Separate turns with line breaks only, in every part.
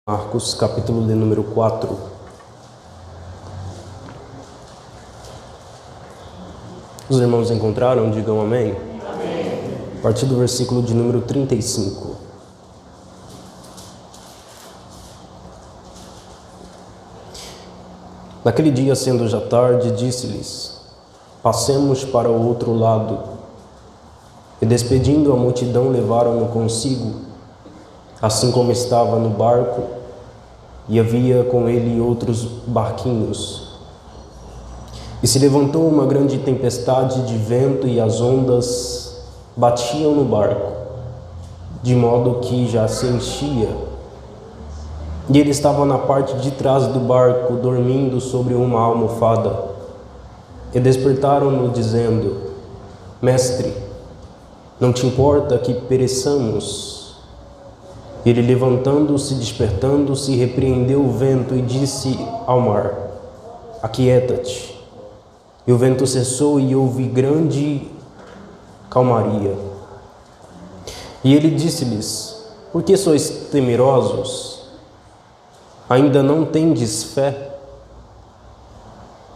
Marcos, capítulo de número 4. Os irmãos encontraram? Digam amém.
Amém.
A partir do versículo de número 35. Naquele dia, sendo já tarde, disse-lhes: passemos para o outro lado. E despedindo a multidão, levaram-no consigo, assim como estava no barco, e havia com ele outros barquinhos. E se levantou uma grande tempestade de vento, e as ondas batiam no barco, de modo que já se enchia. E ele estava na parte de trás do barco, dormindo sobre uma almofada. E despertaram-no, dizendo: Mestre, não te importa que pereçamos? Ele, levantando-se, despertando-se, repreendeu o vento e disse ao mar: aquieta-te. E o vento cessou e houve grande calmaria. E ele disse-lhes: por que sois temerosos? Ainda não tendes fé?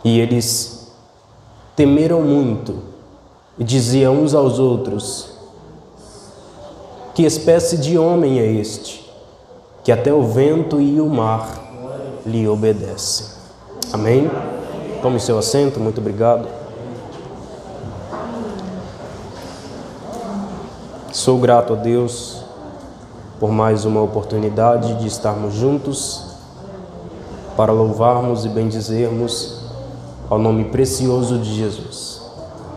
E eles temeram muito e diziam uns aos outros: que espécie de homem é este, que até o vento e o mar lhe obedecem? Amém? Tome seu assento, muito obrigado. Sou grato a Deus por mais uma oportunidade de estarmos juntos para louvarmos e bendizermos ao nome precioso de Jesus.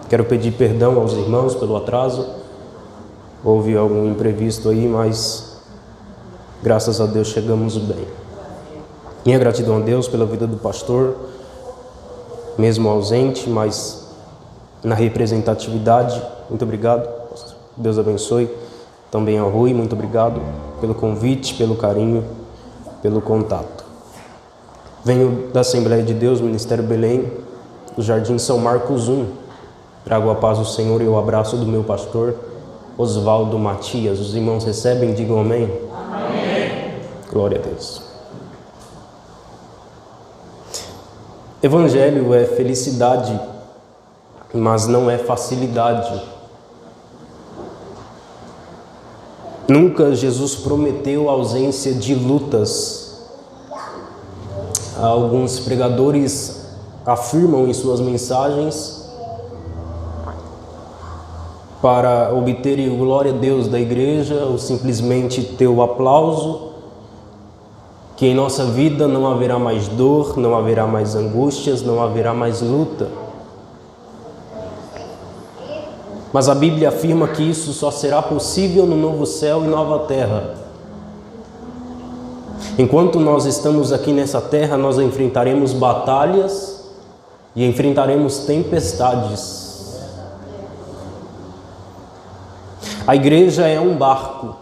Quero pedir perdão aos irmãos pelo atraso. Houve algum imprevisto aí, mas graças a Deus chegamos bem. Minha gratidão a Deus pela vida do pastor, mesmo ausente, mas na representatividade. Muito obrigado. Deus abençoe. Também ao Rui, muito obrigado pelo convite, pelo carinho, pelo contato. Venho da Assembleia de Deus, Ministério Belém, do Jardim São Marcos 1. Trago a paz do Senhor e o abraço do meu pastor, Osvaldo Matias. Os irmãos recebem, digam amém.
Amém.
Glória a Deus. Evangelho é felicidade, mas não é facilidade. Nunca Jesus prometeu ausência de lutas. Alguns pregadores afirmam em suas mensagens, para obterem glória a Deus da igreja, ou simplesmente ter o aplauso, que em nossa vida não haverá mais dor, não haverá mais angústias, não haverá mais luta. Mas a Bíblia afirma que isso só será possível no novo céu e nova terra. Enquanto nós estamos aqui nessa terra, nós enfrentaremos batalhas e enfrentaremos tempestades. A igreja é um barco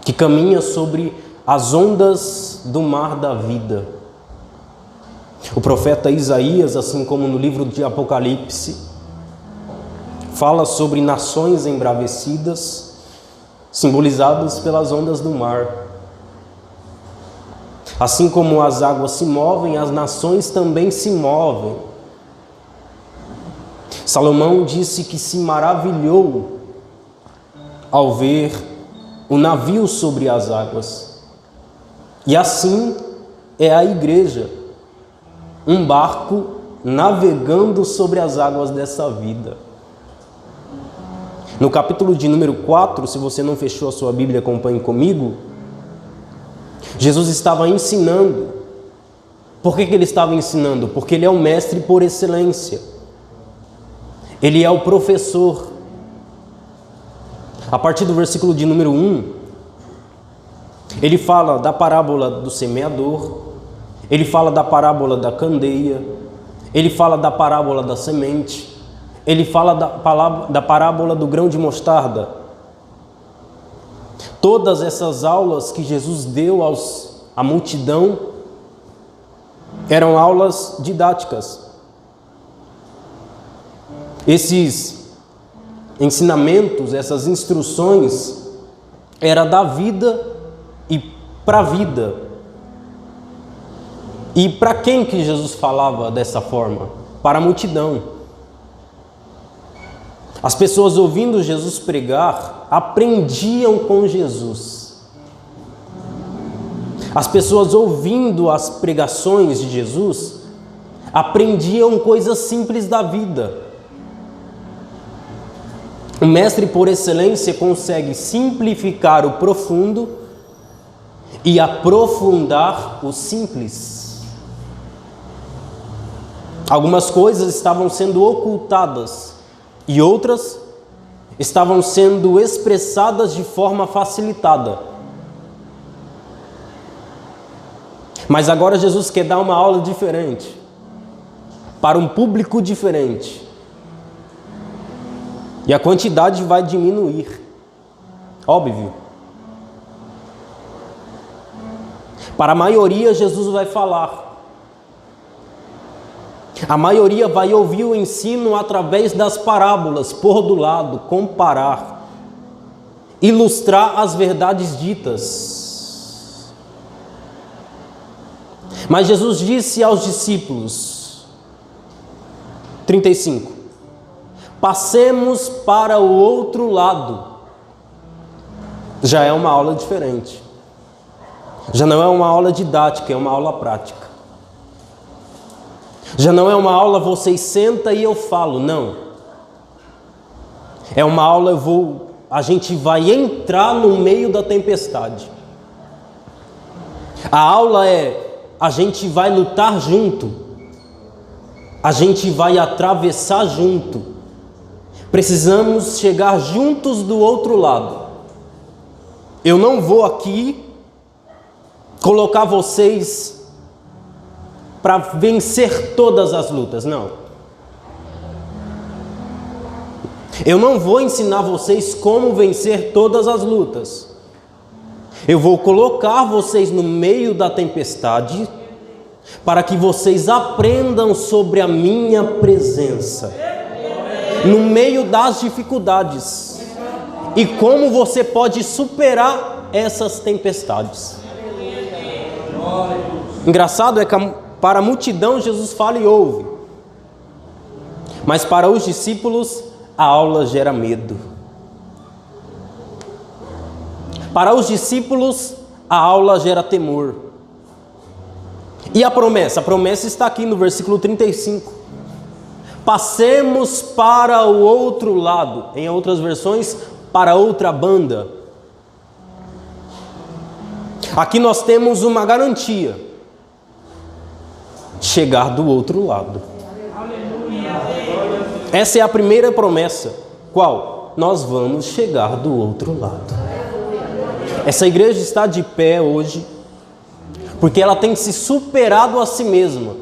que caminha sobre as ondas do mar da vida. O profeta Isaías, assim como no livro de Apocalipse, fala sobre nações embravecidas, simbolizadas pelas ondas do mar. Assim como as águas se movem, as nações também se movem. Salomão disse que se maravilhou ao ver o navio sobre as águas. E assim é a igreja, um barco navegando sobre as águas dessa vida. No capítulo de número 4, se você não fechou a sua Bíblia, acompanhe comigo. Jesus estava ensinando. Por que ele estava ensinando? Porque ele é o mestre por excelência. Ele é o professor. A partir do versículo de número 1, ele fala da parábola do semeador, ele fala da parábola da candeia, ele fala da parábola da semente, ele fala da parábola do grão de mostarda. Todas essas aulas que Jesus deu à multidão eram aulas didáticas. Esses ensinamentos, essas instruções, era da vida e para a vida. E para quem que Jesus falava dessa forma? Para a multidão. As pessoas ouvindo Jesus pregar, aprendiam com Jesus. As pessoas ouvindo as pregações de Jesus, aprendiam coisas simples da vida. O mestre por excelência consegue simplificar o profundo e aprofundar o simples. Algumas coisas estavam sendo ocultadas e outras estavam sendo expressadas de forma facilitada. Mas agora Jesus quer dar uma aula diferente, para um público diferente. E a quantidade vai diminuir. Óbvio. Para a maioria, Jesus vai falar. A maioria vai ouvir o ensino através das parábolas, pôr do lado, comparar, ilustrar as verdades ditas. Mas Jesus disse aos discípulos, 35, passemos para o outro lado. Já é uma aula diferente. Já não é uma aula didática, é uma aula prática. Já não é uma aula vocês sentam e eu falo, não. É uma aula a gente vai entrar no meio da tempestade. A aula a gente vai lutar junto. A gente vai atravessar junto. Precisamos chegar juntos do outro lado. Eu não vou aqui colocar vocês para vencer todas as lutas, não. Eu não vou ensinar vocês como vencer todas as lutas. Eu vou colocar vocês no meio da tempestade para que vocês aprendam sobre a minha presença no meio das dificuldades e como você pode superar essas tempestades. Engraçado é que para a multidão Jesus fala e ouve, mas para os discípulos a aula gera medo. Para os discípulos a aula gera temor. E a promessa? A promessa está aqui no versículo 35. Passemos para o outro lado. Em outras versões, para outra banda. Aqui nós temos uma garantia. Chegar do outro lado. Essa é a primeira promessa. Qual? Nós vamos chegar do outro lado. Essa igreja está de pé hoje porque ela tem se superado a si mesma.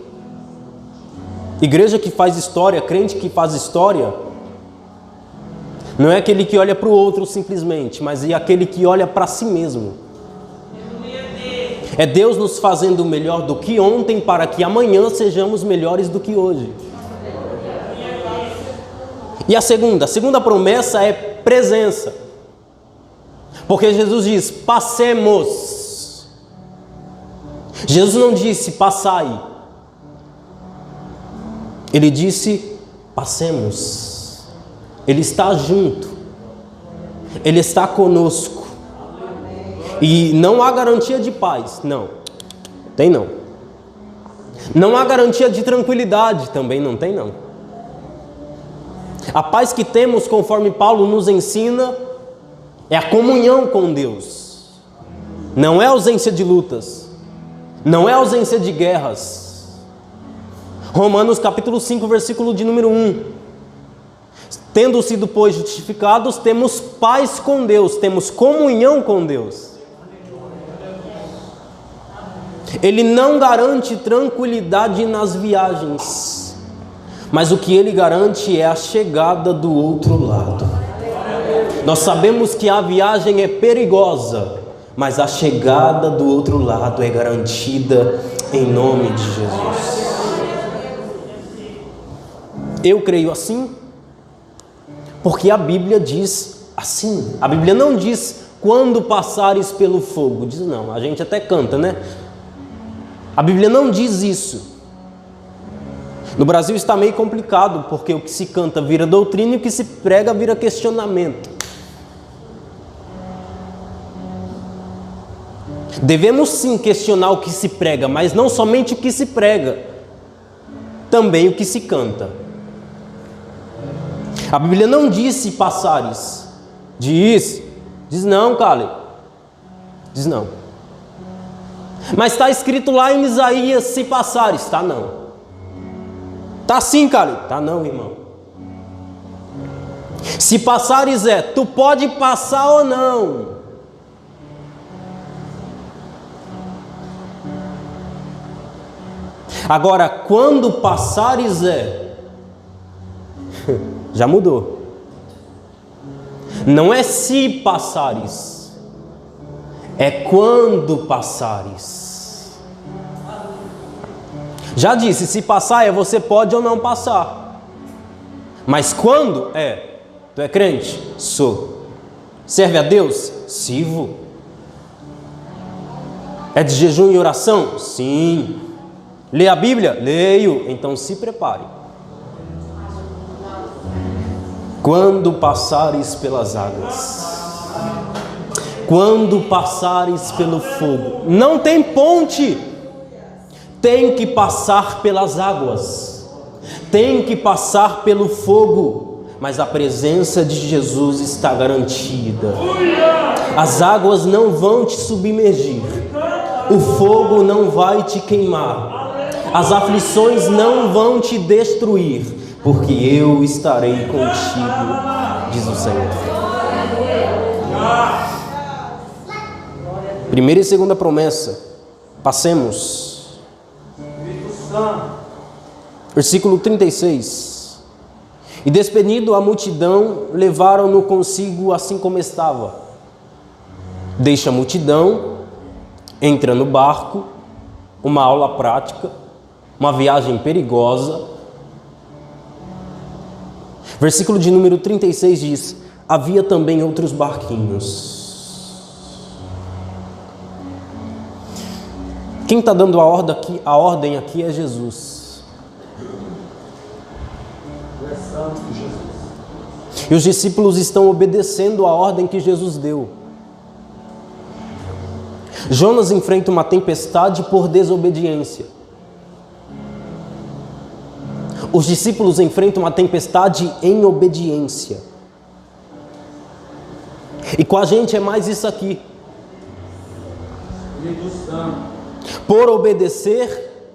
Igreja que faz história, crente que faz história, não é aquele que olha para o outro simplesmente, mas é aquele que olha para si mesmo. É Deus nos fazendo melhor do que ontem para que amanhã sejamos melhores do que hoje. E a segunda promessa é presença. Porque Jesus diz, passemos. Jesus não disse, passai. Ele disse, passemos. Ele está junto. Ele está conosco. E não há garantia de paz, não. Tem não. Não há garantia de tranquilidade, também não tem não. A paz que temos, conforme Paulo nos ensina, é a comunhão com Deus. Não é ausência de lutas. Não é ausência de guerras. Romanos capítulo 5, versículo de número 1. Tendo sido, pois, justificados, temos paz com Deus, temos comunhão com Deus. Ele não garante tranquilidade nas viagens, mas o que ele garante é a chegada do outro lado. Nós sabemos que a viagem é perigosa, mas a chegada do outro lado é garantida em nome de Jesus. Eu creio assim, porque a Bíblia diz assim. A Bíblia não diz quando passares pelo fogo. Diz não, a gente até canta, né? A Bíblia não diz isso. No Brasil está meio complicado, porque o que se canta vira doutrina e o que se prega vira questionamento. Devemos sim questionar o que se prega, mas não somente o que se prega, também o que se canta. A Bíblia não diz se passares. Diz não, Cale. Diz não. Mas está escrito lá em Isaías, se passares. Tá não. Tá sim, Cale. Tá não, irmão. Se passares tu pode passar ou não. Agora, quando passares já mudou. Não é se passares, é quando passares. Já disse, se passar você pode ou não passar. Mas quando tu é crente? Sou. Serve a Deus? Sirvo. É de jejum e oração? Sim. Lê a Bíblia? Leio. Então se prepare. Quando passares pelas águas, quando passares pelo fogo, não tem ponte, tem que passar pelas águas, tem que passar pelo fogo, mas a presença de Jesus está garantida. As águas não vão te submergir, o fogo não vai te queimar, as aflições não vão te destruir, porque eu estarei contigo, diz o Senhor. Primeira e segunda promessa. Passemos. Versículo 36. E despedindo a multidão, levaram-no consigo assim como estava. Deixa a multidão, entra no barco, uma aula prática, uma viagem perigosa. Versículo de número 36 diz: havia também outros barquinhos. Quem está dando a ordem aqui é Jesus. E os discípulos estão obedecendo a ordem que Jesus deu. Jonas enfrenta uma tempestade por desobediência. Os discípulos enfrentam a tempestade em obediência. E com a gente é mais isso aqui. Por obedecer,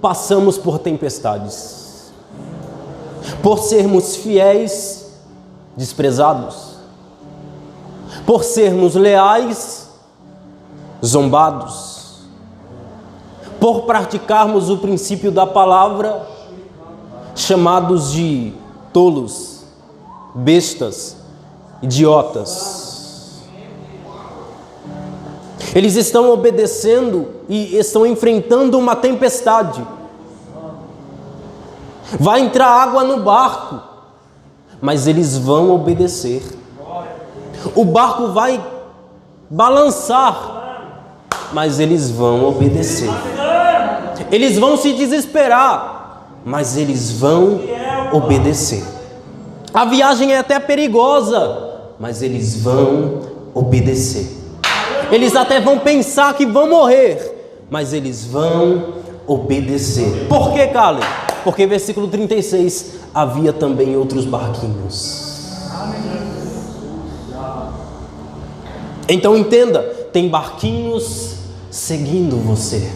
passamos por tempestades. Por sermos fiéis, desprezados. Por sermos leais, zombados. Por praticarmos o princípio da palavra, chamados de tolos, bestas, idiotas. Eles estão obedecendo e estão enfrentando uma tempestade. Vai entrar água no barco, mas eles vão obedecer. O barco vai balançar, mas eles vão obedecer. Eles vão se desesperar, mas eles vão obedecer. A viagem é até perigosa, mas eles vão obedecer. Eles até vão pensar que vão morrer, mas eles vão obedecer. Por que, Cale? Porque versículo 36, havia também outros barquinhos. Então entenda, tem barquinhos seguindo você.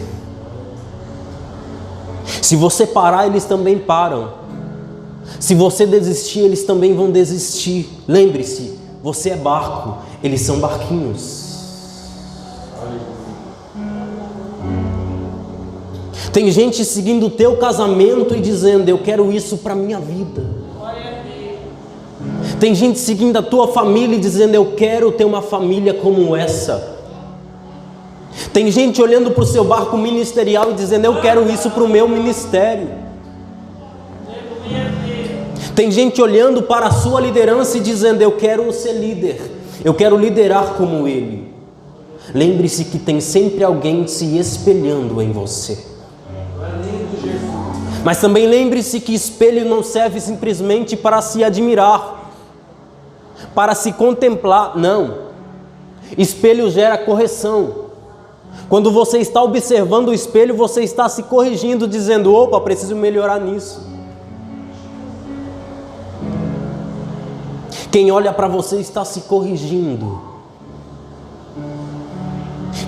Se você parar, eles também param. Se você desistir, eles também vão desistir. Lembre-se, você é barco, eles são barquinhos. Tem gente seguindo o teu casamento e dizendo: eu quero isso para minha vida. Tem gente seguindo a tua família e dizendo: eu quero ter uma família como essa. Tem gente olhando para o seu barco ministerial e dizendo: eu quero isso para o meu ministério. Tem gente olhando para a sua liderança e dizendo: eu quero ser líder. Eu quero liderar como Ele. Lembre-se que tem sempre alguém se espelhando em você. Mas também lembre-se que espelho não serve simplesmente para se admirar, para se contemplar. Não. Espelho gera correção. Quando você está observando o espelho, você está se corrigindo, dizendo: opa, preciso melhorar nisso. Quem olha para você está se corrigindo.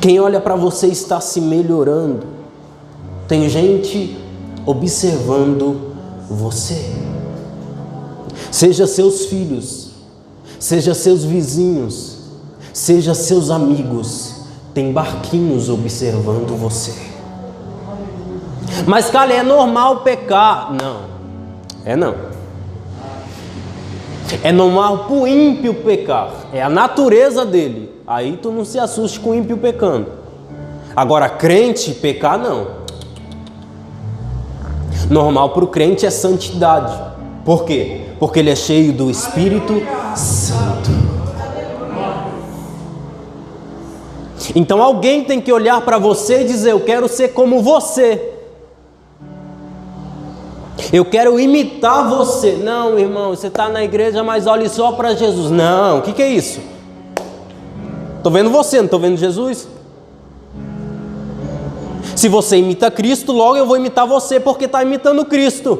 Quem olha para você está se melhorando. Tem gente observando você. Seja seus filhos, seja seus vizinhos, seja seus amigos, tem barquinhos observando você. Mas, cara, é normal pecar? Não, não. É normal para o ímpio pecar, é a natureza dele. Aí tu não se assuste com o ímpio pecando. Agora, crente pecar, não. Normal para o crente é santidade. Por quê? Porque ele é cheio do Espírito Santo. Então alguém tem que olhar para você e dizer: eu quero ser como você. Eu quero imitar você. Não, irmão, você está na igreja, mas olhe só para Jesus. Não, o que é isso? Estou vendo você, não estou vendo Jesus. Se você imita Cristo, logo eu vou imitar você, porque está imitando Cristo.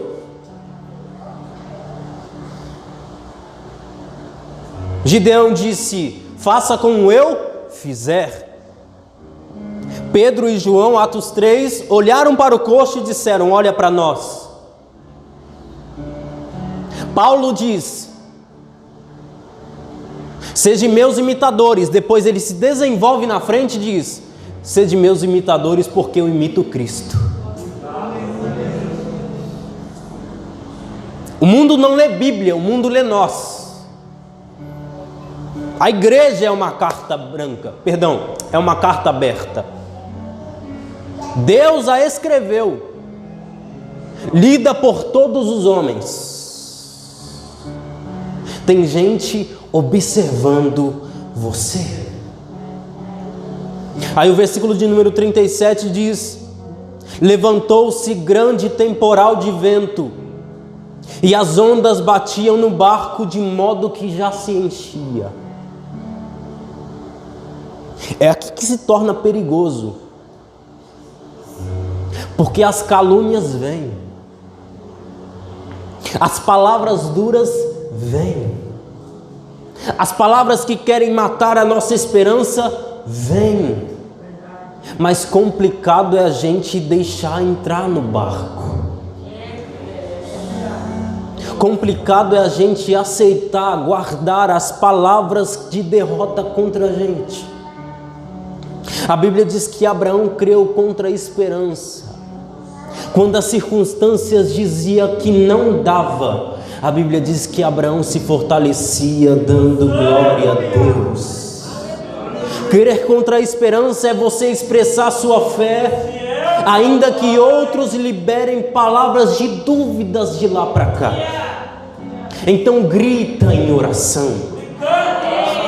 Gideão disse: faça como eu fizer. Pedro e João, Atos 3, olharam para o coxo e disseram: olha para nós. Paulo diz: sede meus imitadores. Depois ele se desenvolve na frente e diz: sede meus imitadores, porque eu imito Cristo. O mundo não lê Bíblia, o mundo lê nós. A igreja é uma carta branca, é uma carta aberta. Deus a escreveu, lida por todos os homens. Tem gente observando você. Aí o versículo de número 37 diz: levantou-se grande temporal de vento, e as ondas batiam no barco de modo que já se enchia. É aqui que se torna perigoso, porque as calúnias vêm, as palavras duras vêm, as palavras que querem matar a nossa esperança vêm. Mas complicado é a gente deixar entrar no barco. Complicado é a gente aceitar, guardar as palavras de derrota contra a gente. A Bíblia diz que Abraão creu contra a esperança. Quando as circunstâncias diziam que não dava, a Bíblia diz que Abraão se fortalecia dando glória a Deus. Crer contra a esperança é você expressar sua fé, ainda que outros liberem palavras de dúvidas de lá para cá. Então grita em oração,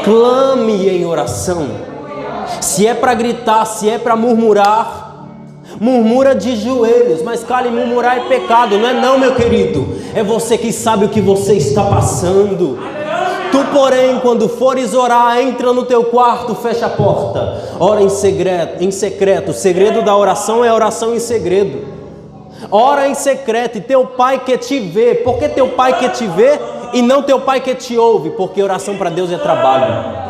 clame em oração. Se é para gritar, se é para murmurar, murmura de joelhos. Mas cara, murmurar é pecado, não é não, meu querido. É você que sabe o que você está passando. Tu, porém, quando fores orar, entra no teu quarto, fecha a porta, ora em secreto. O segredo da oração é a oração em segredo. Ora em secreto, e teu pai quer te ver. Por que teu pai quer te ver e não teu pai que te ouve? Porque oração para Deus é trabalho.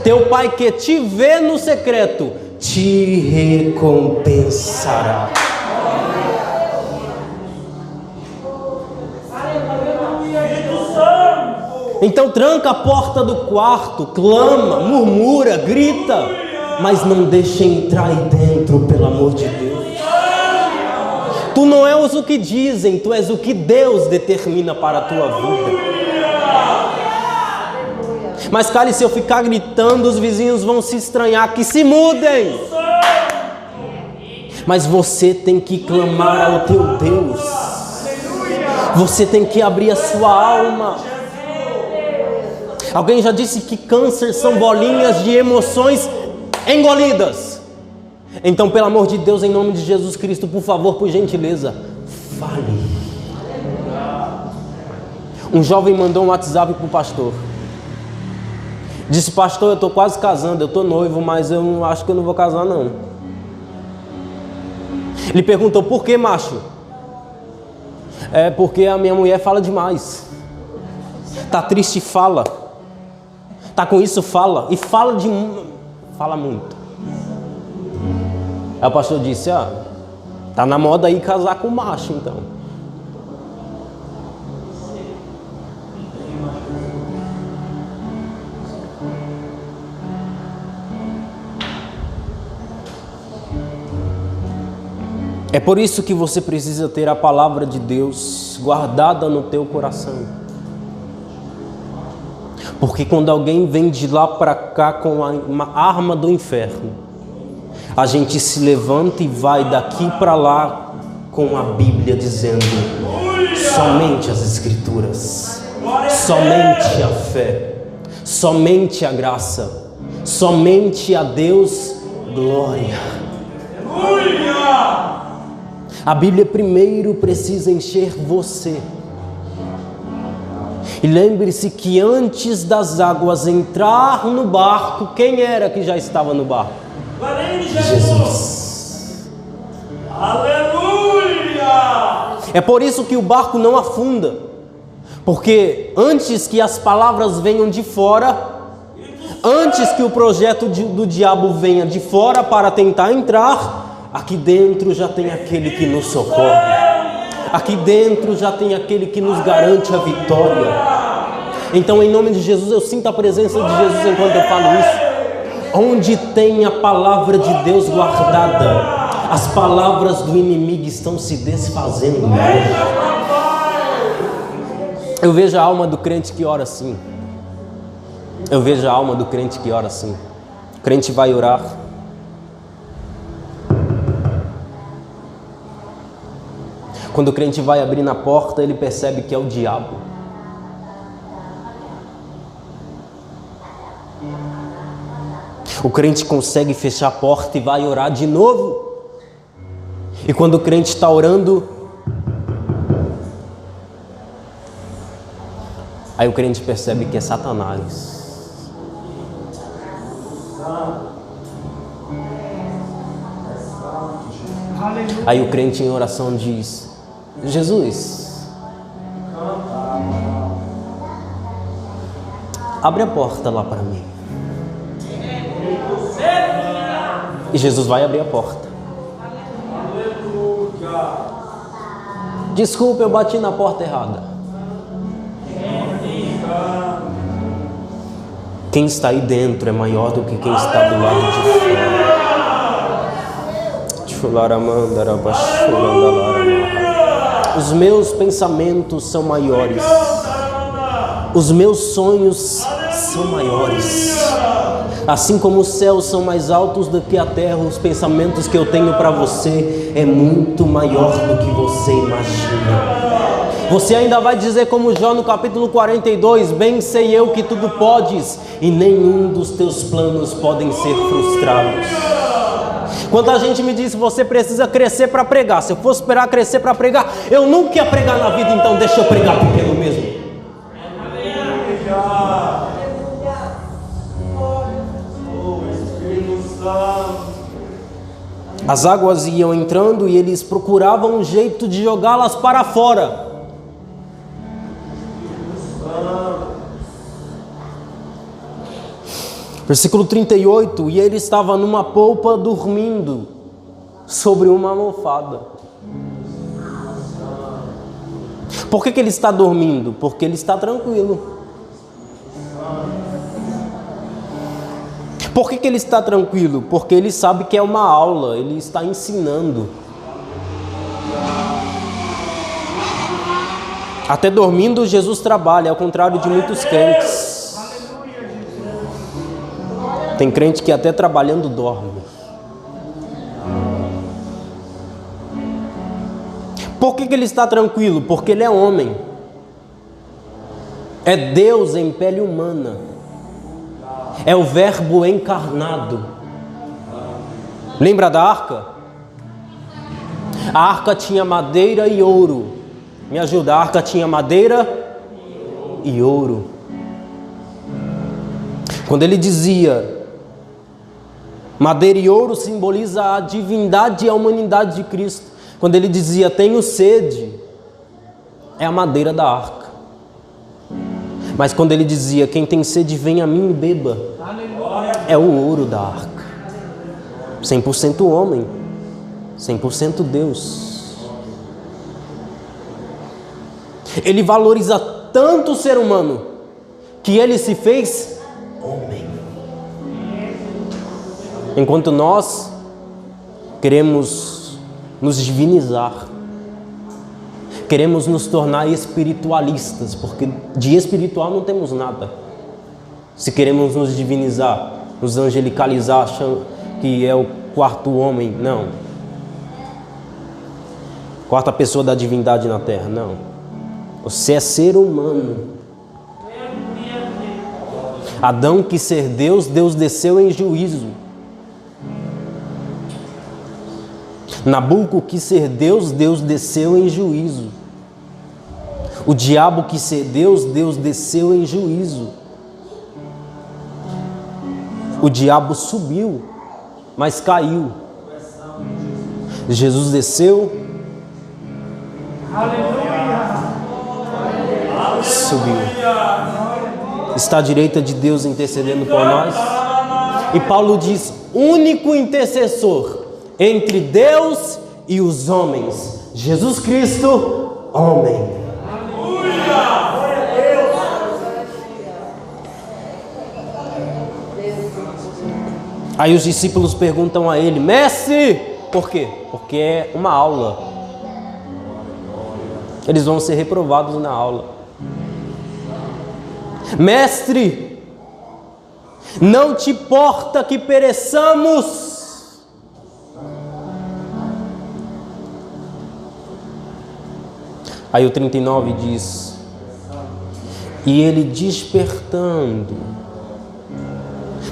Teu pai que te vê no secreto te recompensará. Então tranca a porta do quarto, clama, murmura, grita, mas não deixa entrar aí dentro, pelo amor de Deus. Tu não és o que dizem, tu és o que Deus determina para a tua vida. Mas cara, se eu ficar gritando, os vizinhos vão se estranhar, que se mudem. Mas você tem que clamar ao teu Deus. Você tem que abrir a sua alma. Alguém já disse que câncer são bolinhas de emoções engolidas. Então, pelo amor de Deus, em nome de Jesus Cristo, por favor, por gentileza, fale. Um jovem mandou um WhatsApp para o pastor. Disse: pastor, eu estou quase casando, eu estou noivo, mas eu acho que eu não vou casar não. Ele perguntou: por que, macho? É porque a minha mulher fala demais. Tá triste, fala. Tá com isso, fala. E fala muito. Aí o pastor disse: tá na moda aí casar com macho, então. É por isso que você precisa ter a palavra de Deus guardada no teu coração. Porque quando alguém vem de lá para cá com uma arma do inferno, a gente se levanta e vai daqui para lá com a Bíblia dizendo: somente as Escrituras, somente a fé, somente a graça, somente a Deus glória. A Bíblia primeiro precisa encher você. E lembre-se que antes das águas entrar no barco, quem era que já estava no barco? Jesus.
Aleluia!
É por isso que o barco não afunda. Porque antes que as palavras venham de fora, antes que o projeto do diabo venha de fora para tentar entrar, aqui dentro já tem aquele que nos socorre. Aqui dentro já tem aquele que nos garante a vitória. Então, em nome de Jesus, eu sinto a presença de Jesus enquanto eu falo isso. Onde tem a palavra de Deus guardada, as palavras do inimigo estão se desfazendo. Eu vejo a alma do crente que ora assim. Eu vejo a alma do crente que ora assim. O crente vai orar. Quando o crente vai abrir na porta, ele percebe que é o diabo. O crente consegue fechar a porta e vai orar de novo. E quando o crente está orando, aí o crente percebe que é Satanás. Aí o crente em oração diz: Jesus, abre a porta lá para mim. E Jesus vai abrir a porta. Desculpa, eu bati na porta errada. Quem está aí dentro é maior do que quem está do lado de fora. Os meus pensamentos são maiores. Os meus sonhos são maiores. Assim como os céus são mais altos do que a terra, os pensamentos que eu tenho para você é muito maior do que você imagina. Você ainda vai dizer como Jó no capítulo 42, bem sei eu que tudo podes e nenhum dos teus planos podem ser frustrados. Quanta gente me disse: você precisa crescer para pregar. Se eu fosse esperar crescer para pregar, eu nunca ia pregar na vida, então deixa eu pregar pequeno mesmo. As águas iam entrando e eles procuravam um jeito de jogá-las para fora. Versículo 38, e ele estava numa polpa dormindo sobre uma almofada. Por que ele está dormindo? Porque ele está tranquilo. Por que ele está tranquilo? Porque ele sabe que é uma aula, ele está ensinando. Até dormindo, Jesus trabalha, ao contrário de muitos crentes. Tem crente que até trabalhando dorme. Por que ele está tranquilo? Porque ele é homem. É Deus em pele humana. É o Verbo encarnado. Lembra da arca? A arca tinha madeira e ouro. Me ajuda, a arca tinha madeira e ouro. Quando ele dizia madeira e ouro, simboliza a divindade e a humanidade de Cristo. Quando ele dizia tenho sede, é a madeira da arca. Mas quando ele dizia quem tem sede vem a mim e beba, é o ouro da arca. 100% homem, 100% Deus. Ele valoriza tanto o ser humano que ele se fez homem. Enquanto nós queremos nos divinizar, queremos nos tornar espiritualistas, porque de espiritual não temos nada. Se queremos nos divinizar, nos angelicalizar, achando que é o quarto homem, não. Quarta pessoa da divindade na terra, não. Você é ser humano. Adão quis ser Deus, Deus desceu em juízo. Nabuco quis ser Deus, Deus desceu em juízo. O diabo quis ser Deus, Deus desceu em juízo. O diabo subiu, mas caiu. Jesus desceu, subiu. Está à direita de Deus intercedendo por nós. E Paulo diz, único intercessor entre Deus e os homens, Jesus Cristo, homem. Aí os discípulos perguntam a ele, mestre, por quê? Porque é uma aula. Eles vão ser reprovados na aula. Mestre, não te importa que pereçamos? Aí o 39 diz, e ele despertando,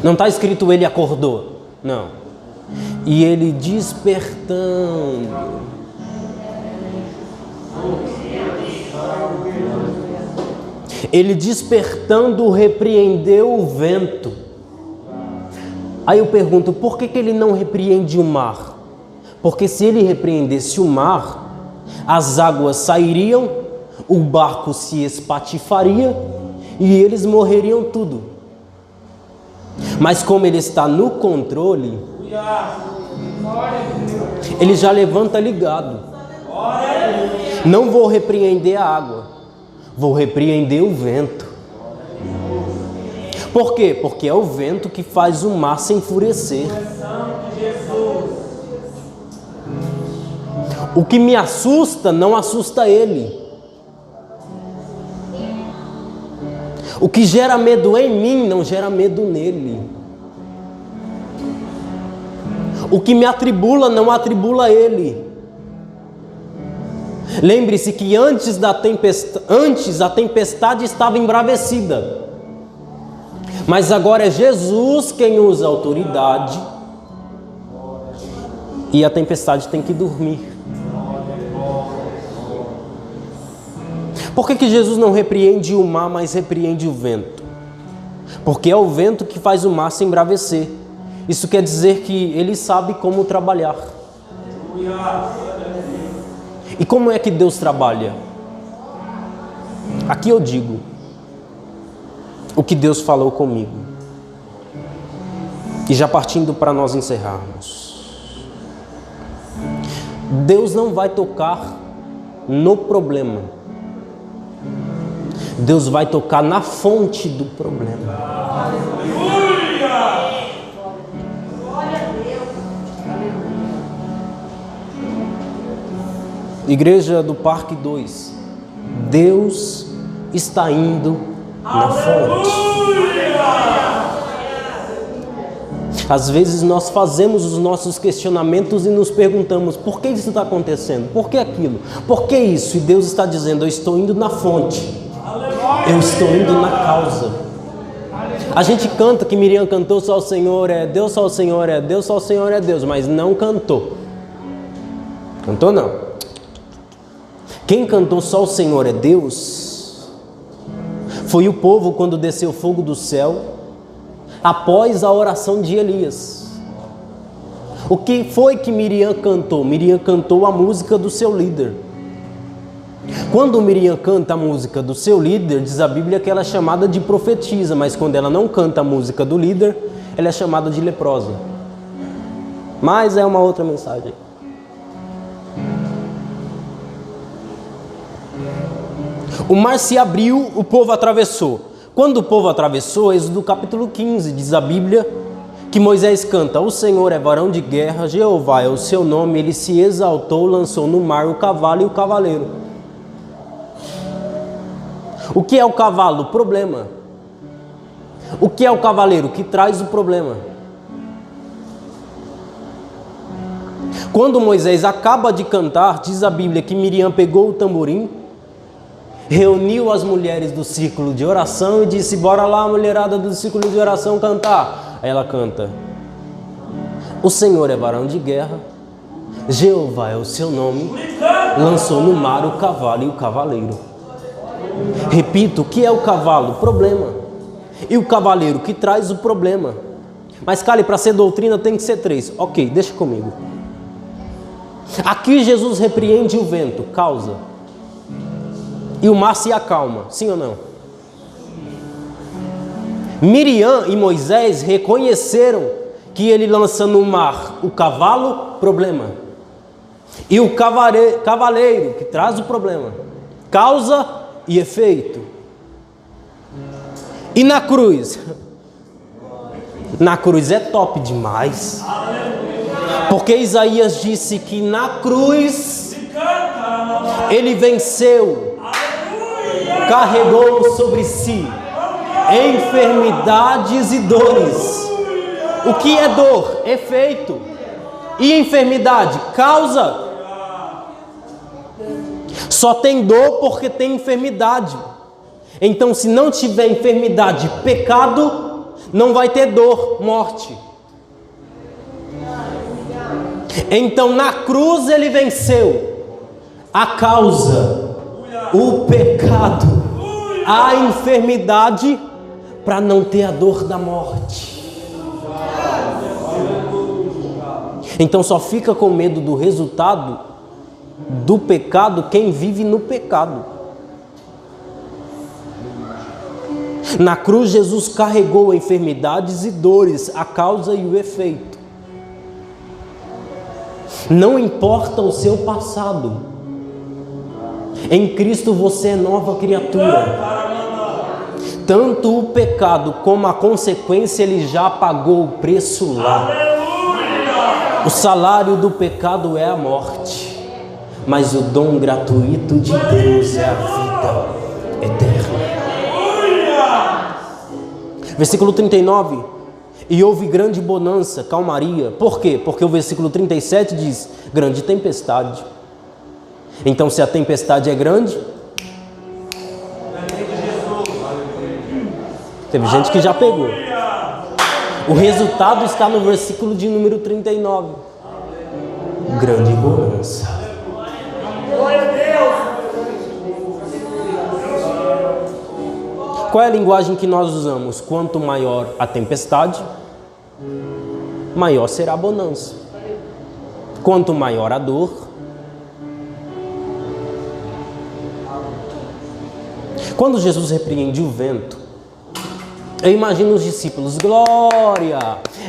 não está escrito ele acordou, não, e ele despertando, repreendeu o vento. Aí eu pergunto, por que ele não repreende o mar? Porque se ele repreendesse o mar, as águas sairiam, o barco se espatifaria e eles morreriam tudo. Mas como ele está no controle, ele já levanta ligado. Não vou repreender a água, vou repreender o vento. Por quê? Porque é o vento que faz o mar se enfurecer. O que me assusta não assusta ele. O que gera medo em mim não gera medo nele. O que me atribula não atribula ele. Lembre-se que antes a tempestade estava embravecida. Mas agora é Jesus quem usa a autoridade. E a tempestade tem que dormir. Por que Jesus não repreende o mar, mas repreende o vento? Porque é o vento que faz o mar se embravecer. Isso quer dizer que ele sabe como trabalhar. E como é que Deus trabalha? Aqui eu digo o que Deus falou comigo. E já partindo para nós encerrarmos. Deus não vai tocar no problema. Deus vai tocar na fonte do problema. Igreja do Parque 2, Deus está indo na fonte. Às vezes nós fazemos os nossos questionamentos e nos perguntamos, por que isso está acontecendo? Por que aquilo? Por que isso? E Deus está dizendo, eu estou indo na fonte. Eu estou indo na causa. A gente canta que Miriam cantou só o Senhor é Deus, só o Senhor é Deus, só o Senhor é Deus, mas não cantou. Cantou não. Quem cantou só o Senhor é Deus foi o povo quando desceu fogo do céu após a oração de Elias. O que foi que Miriam cantou? Miriam cantou a música do seu líder. Quando Miriam canta a música do seu líder, diz a Bíblia que ela é chamada de profetisa, mas quando ela não canta a música do líder, ela é chamada de leprosa. Mas é uma outra mensagem. O mar se abriu, o povo atravessou. Quando o povo atravessou, Êxodo capítulo 15, diz a Bíblia que Moisés canta: o Senhor é varão de guerra, Jeová é o seu nome, ele se exaltou, lançou no mar o cavalo e o cavaleiro. O que é o cavalo? O problema. O que é o cavaleiro? O que traz o problema. Quando Moisés acaba de cantar, diz a Bíblia que Miriam pegou o tamborim, reuniu as mulheres do círculo de oração e disse: bora lá, mulherada do círculo de oração, cantar. Aí ela canta: o Senhor é varão de guerra, Jeová é o seu nome, lançou no mar o cavalo e o cavaleiro. Repito, o que é o cavalo? Problema. E o cavaleiro, que traz o problema. Mas, Cali, para ser doutrina tem que ser 3. Ok, deixa comigo. Aqui Jesus repreende o vento, causa. E o mar se acalma, sim ou não? Miriam e Moisés reconheceram que ele lança no mar o cavalo, problema. E o cavaleiro, que traz o problema. Causa e efeito. E na cruz? Na cruz é top demais. Porque Isaías disse que na cruz ele venceu, carregou sobre si enfermidades e dores. O que é dor? Efeito. E enfermidade? Causa. Só tem dor porque tem enfermidade. Então, se não tiver enfermidade, pecado, não vai ter dor, morte. Então, na cruz ele venceu a causa, o pecado, a enfermidade, para não ter a dor da morte. Então, só fica com medo do resultado do pecado quem vive no pecado. Na cruz, Jesus carregou enfermidades e dores, a causa e o efeito. Não importa o seu passado, em Cristo você é nova criatura. Tanto o pecado como a consequência, ele já pagou o preço lá. O salário do pecado é a morte, mas o dom gratuito de Deus é a vida eterna. Versículo 39. E houve grande bonança, calmaria. Por quê? Porque o versículo 37 diz: grande tempestade. Então, se a tempestade é grande, teve gente que já pegou. O resultado está no versículo de número 39. Grande bonança. Qual é a linguagem que nós usamos? Quanto maior a tempestade, maior será a bonança. Quanto maior a dor, quando Jesus repreende o vento, eu imagino os discípulos: glória,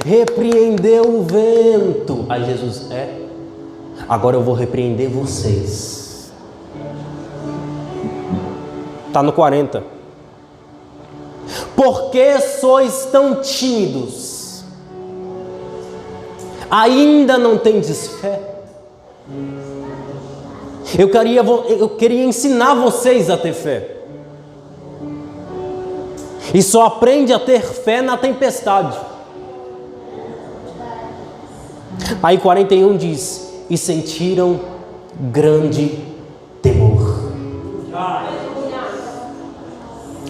repreendeu o vento. Aí Jesus: agora eu vou repreender vocês. Está no 40. Por que sois tão tímidos? Ainda não tendes fé? Eu queria ensinar vocês a ter fé. E só aprende a ter fé na tempestade. Aí 41 diz: e sentiram grande temor.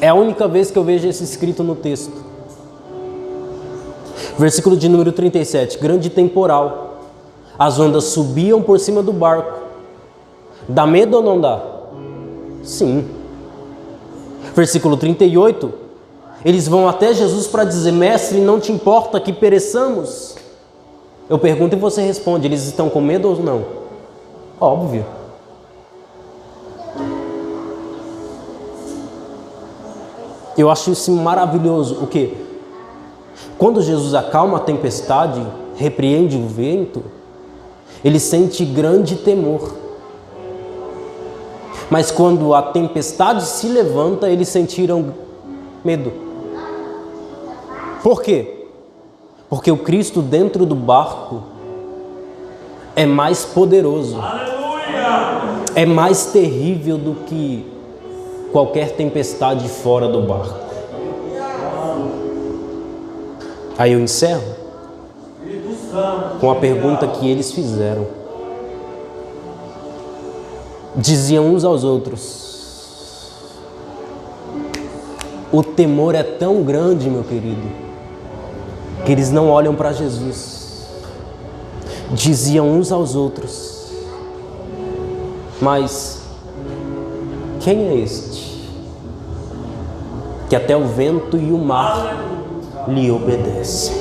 É a única vez que eu vejo isso escrito no texto. Versículo de número 37. Grande temporal. As ondas subiam por cima do barco. Dá medo ou não dá? Sim. Versículo 38. Eles vão até Jesus para dizer: mestre, não te importa que pereçamos? Eu pergunto e você responde: eles estão com medo ou não? Óbvio. Eu acho isso maravilhoso. O quê? Quando Jesus acalma a tempestade, repreende o vento, ele sente grande temor. Mas quando a tempestade se levanta, eles sentiram medo. Por quê? Porque o Cristo dentro do barco é mais poderoso. Aleluia! É mais terrível do que qualquer tempestade fora do barco. Aí eu encerro com a pergunta que eles fizeram. Diziam uns aos outros: o temor é tão grande, meu querido, que eles não olham para Jesus. Diziam uns aos outros: mas quem é este que até o vento e o mar lhe obedecem?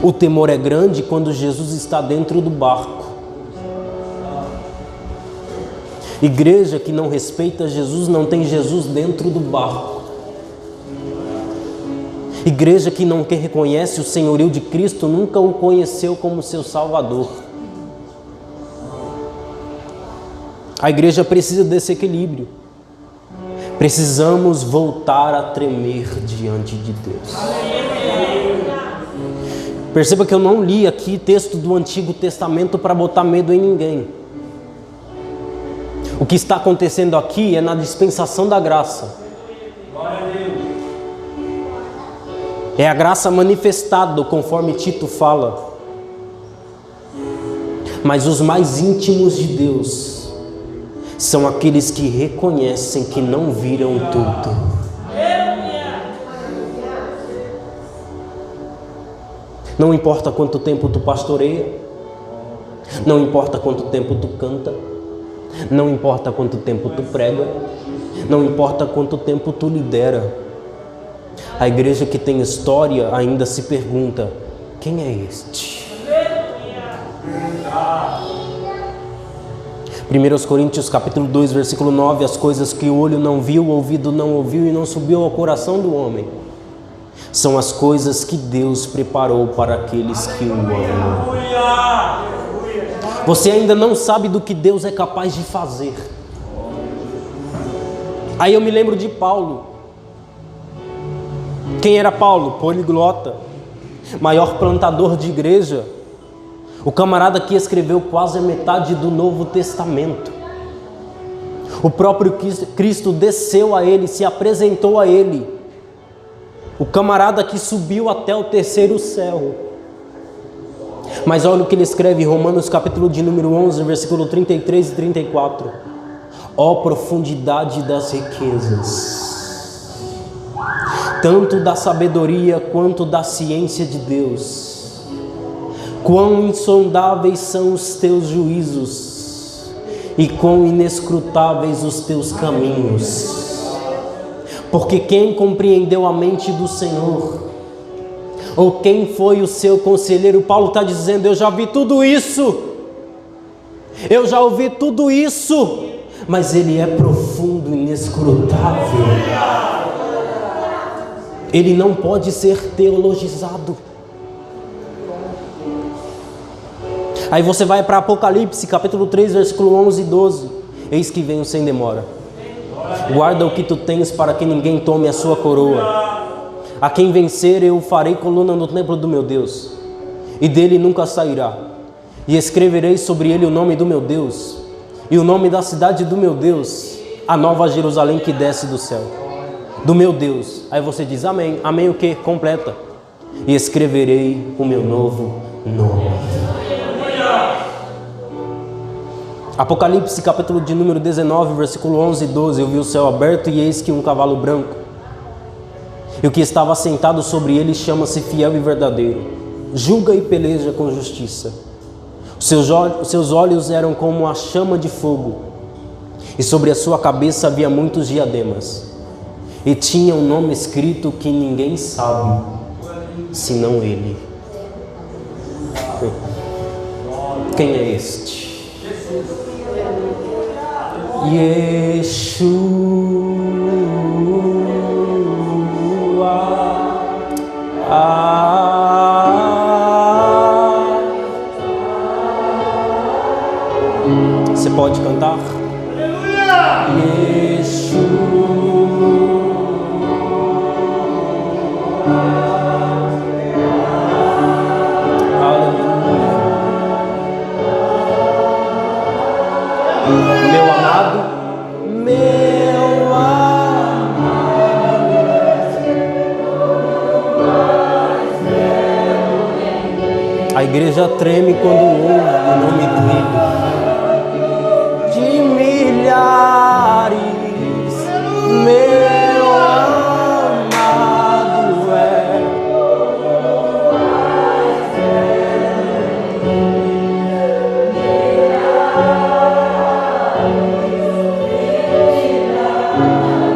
O temor é grande quando Jesus está dentro do barco. Igreja que não respeita Jesus não tem Jesus dentro do barco. Igreja que não reconhece o senhorio de Cristo nunca o conheceu como seu Salvador. A igreja precisa desse equilíbrio. Precisamos voltar a tremer diante de Deus. Perceba que eu não li aqui texto do Antigo Testamento para botar medo em ninguém. O que está acontecendo aqui é na dispensação da graça. É a graça manifestada, conforme Tito fala. Mas os mais íntimos de Deus são aqueles que reconhecem que não viram tudo. Não importa quanto tempo tu pastoreia, não importa quanto tempo tu canta, não importa quanto tempo tu prega, não importa quanto tempo tu lidera. A igreja que tem história ainda se pergunta: quem é este? 1 Coríntios capítulo 2, versículo 9: as coisas que o olho não viu, o ouvido não ouviu e não subiu ao coração do homem, são as coisas que Deus preparou para aqueles que o amam. Você ainda não sabe do que Deus é capaz de fazer. Aí eu me lembro de Paulo. Quem era Paulo? Poliglota, maior plantador de igreja. O camarada que escreveu quase a metade do Novo Testamento. O próprio Cristo desceu a ele, se apresentou a ele. O camarada que subiu até o terceiro céu. Mas olha o que ele escreve em Romanos capítulo de número 11, versículo 33 e 34. Ó profundidade das riquezas, tanto da sabedoria quanto da ciência de Deus. Quão insondáveis são os teus juízos e quão inescrutáveis os teus caminhos. Porque quem compreendeu a mente do Senhor? Ou quem foi o seu conselheiro? Paulo está dizendo: eu já vi tudo isso, eu já ouvi tudo isso, mas ele é profundo, inescrutável. Ele não pode ser teologizado. Aí você vai para Apocalipse, capítulo 3, versículo 11 e 12. Eis que venho sem demora. Guarda o que tu tens para que ninguém tome a sua coroa. A quem vencer eu farei coluna no templo do meu Deus, e dele nunca sairá. E escreverei sobre ele o nome do meu Deus, e o nome da cidade do meu Deus, a nova Jerusalém que desce do céu, do meu Deus. Aí você diz amém. Amém o que? Completa. E escreverei o meu novo nome. Apocalipse, capítulo de número 19, versículo 11 e 12. Eu vi o céu aberto e eis que um cavalo branco. E o que estava sentado sobre ele chama-se Fiel e Verdadeiro. Julga e peleja com justiça. Os seus olhos eram como a chama de fogo. E sobre a sua cabeça havia muitos diademas. E tinha um nome escrito que ninguém sabe, senão ele. Quem é este? Yeshua. Você pode cantar? Yeshua. Meu amado, meu amado, a igreja treme quando ouve o nome dele. De milhares, meu amado é.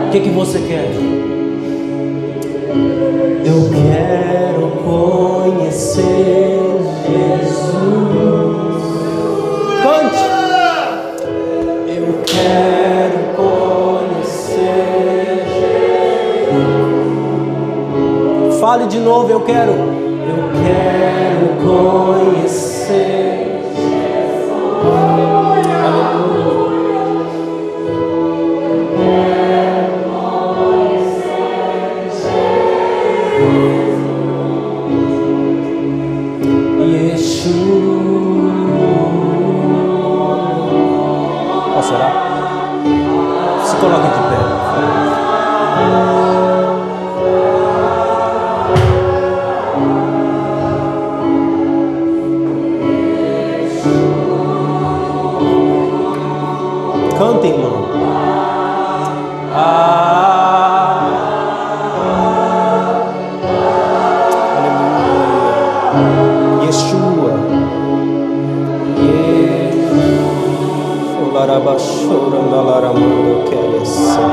O que você quer? Eu quero conhecer Jesus. Cante. Eu quero conhecer Jesus. Fale de novo, eu quero. Eu quero conhecer Jesus. Aleluia. Posso orar? Se coloque de pé. Canta, irmão. Aleluia. Yeshua. Larabashura Nalaramando Keresa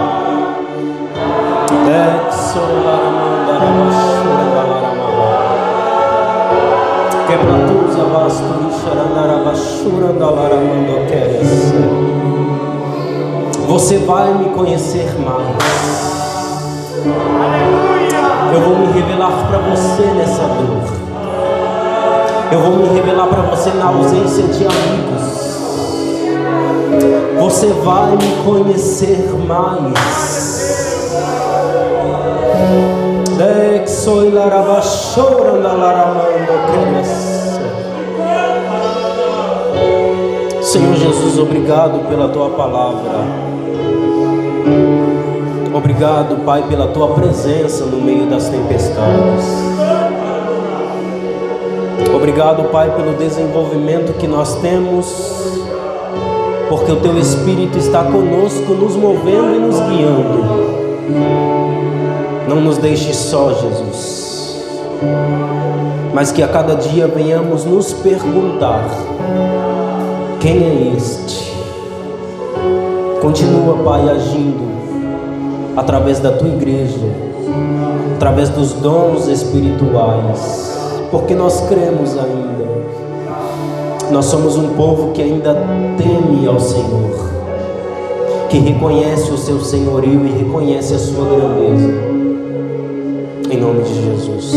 Dexolaramanda Rabashura Nalaramanda Quebratus Abasto Xarandarabashura Nalaramando Keresa. Você vai me conhecer mais. Eu vou me revelar para você nessa dor. Eu vou me revelar para você na ausência de amigos. Você vai me conhecer mais. Senhor Jesus, obrigado pela tua palavra. Obrigado, Pai, pela tua presença no meio das tempestades. Obrigado, Pai, pelo desenvolvimento que nós temos, porque o Teu Espírito está conosco, nos movendo e nos guiando. Não nos deixe só, Jesus, mas que a cada dia venhamos nos perguntar: quem é este? Continua, Pai, agindo através da Tua igreja, através dos dons espirituais, porque nós cremos ainda. Nós somos um povo que ainda teme ao Senhor, que reconhece o seu senhorio e reconhece a sua grandeza. Em nome de Jesus.